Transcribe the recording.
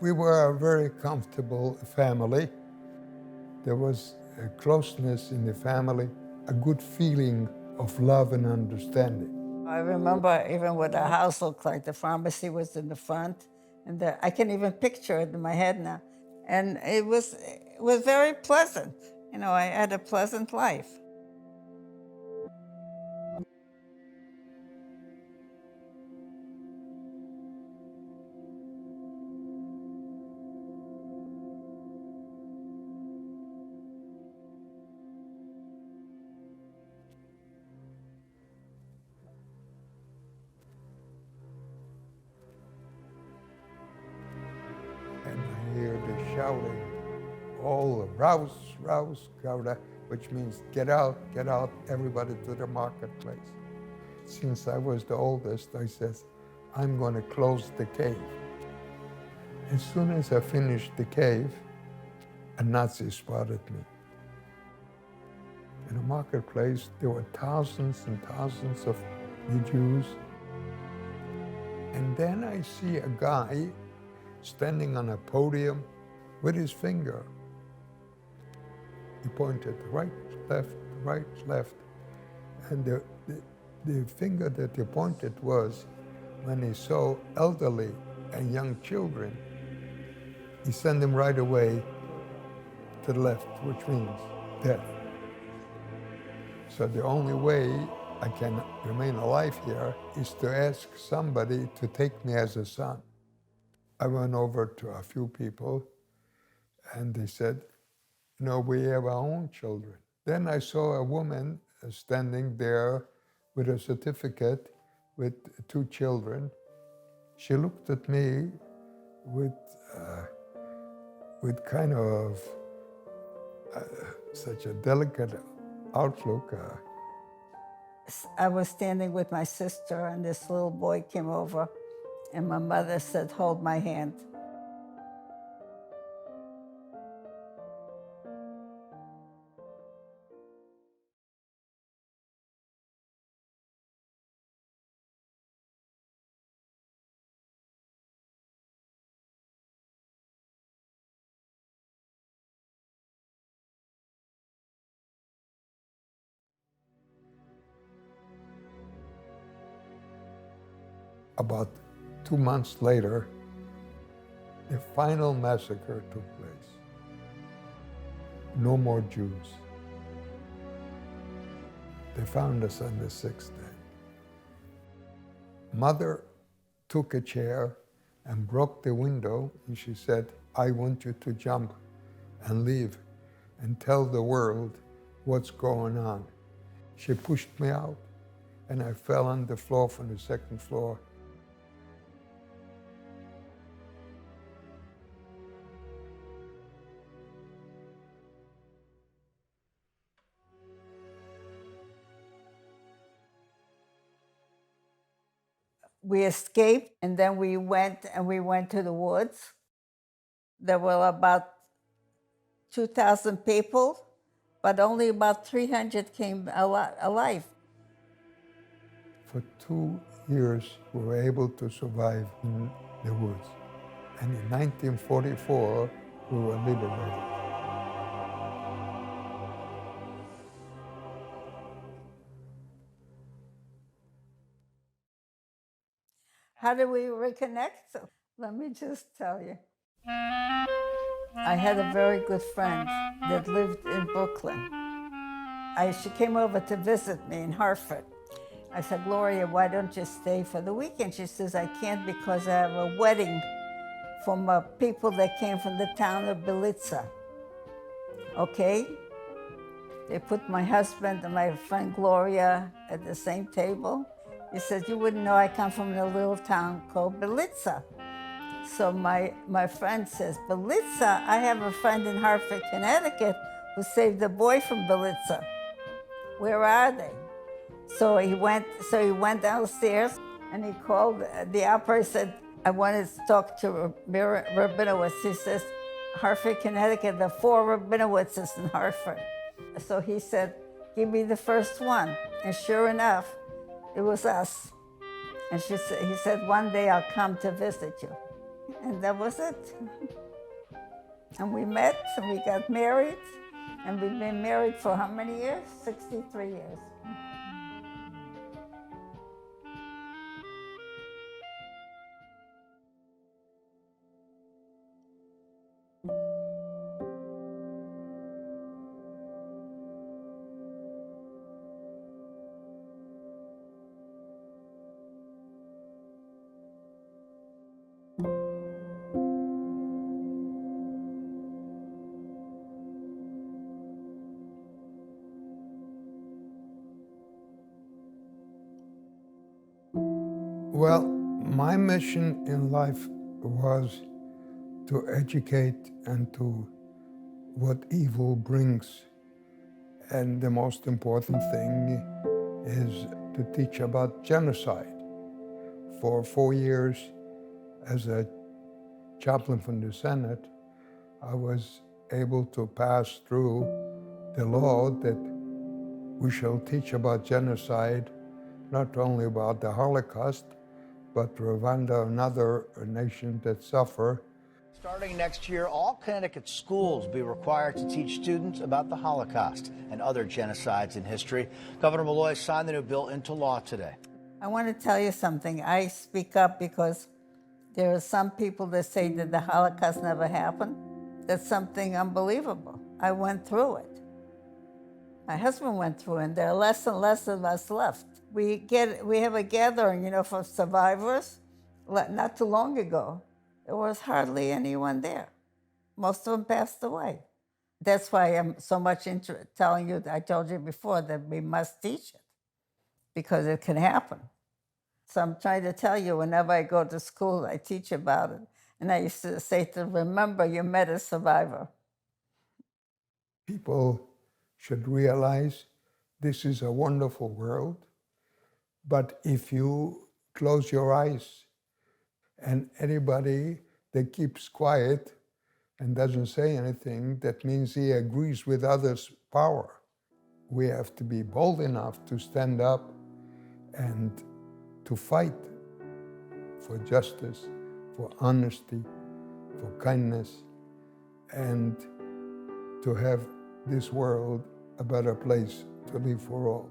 We were a very comfortable family. There was a closeness in the family, a good feeling of love and understanding. I remember even what our house looked like. The pharmacy was in the front, and I can even picture it in my head now. And it was very pleasant. You know, I had a pleasant life. And I hear the shouting, all rouse, rouse, Gouda, which means get out, everybody to the marketplace. Since I was the oldest, I said, I'm going to close the cave. As soon as I finished the cave, a Nazi spotted me. In the marketplace, there were thousands and thousands of the Jews. And then I see a guy standing on a podium with his finger. He pointed right, left. And the finger that he pointed was when he saw elderly and young children, he sent them right away to the left, which means death. So the only way I can remain alive here is to ask somebody to take me as a son. I went over to a few people and they said, no, we have our own children. Then I saw a woman standing there with a certificate with 2 children. She looked at me with kind of such a delicate outlook. I was standing with my sister, and this little boy came over, and my mother said, hold my hand. About 2 months later, the final massacre took place. No more Jews. They found us on the 6th day. Mother took a chair and broke the window, and she said, I want you to jump and leave and tell the world what's going on. She pushed me out, and I fell on the floor from the 2nd floor. We escaped, and then we went to the woods. There were about 2,000 people, but only about 300 came alive. For 2 years, we were able to survive in the woods. And in 1944, we were liberated. How did we reconnect? Let me just tell you. I had a very good friend that lived in Brooklyn. She came over to visit me in Hartford. I said, Gloria, why don't you stay for the weekend? She says, I can't because I have a wedding from people that came from the town of Belitza. Okay? They put my husband and my friend Gloria at the same table. He said, you wouldn't know I come from a little town called Belitza. So my friend says, Belitza? I have a friend in Hartford, Connecticut, who saved a boy from Belitza. Where are they? So he went downstairs and he called the operator. Said, I wanted to talk to Rabinowitz. He says, Hartford, Connecticut, there are 4 Rabinowitzes in Hartford. So he said, give me the first one. And sure enough, it was us. And he said, one day I'll come to visit you. And that was it. And we met and we got married, and we've been married for how many years? 63 years. Well, my mission in life was to educate and to what evil brings. And the most important thing is to teach about genocide. For 4 years, as a chaplain from the Senate, I was able to pass through the law that we shall teach about genocide, not only about the Holocaust, but Rwanda and other nations that suffer. Starting next year, all Connecticut schools will be required to teach students about the Holocaust and other genocides in history. Governor Malloy signed the new bill into law today. I want to tell you something. I speak up because there are some people that say that the Holocaust never happened. That's something unbelievable. I went through it. My husband went through it, and there are less and less of us left. We have a gathering, for survivors. Not too long ago, there was hardly anyone there. Most of them passed away. That's why I'm so much telling you, I told you before, that we must teach it, because it can happen. So I'm trying to tell you, whenever I go to school, I teach about it. And I used to say to them, remember, you met a survivor. People should realize this is a wonderful world, but if you close your eyes, and anybody that keeps quiet and doesn't say anything, that means he agrees with others' power. We have to be bold enough to stand up and to fight for justice, for honesty, for kindness, and to have this world a better place to live for all.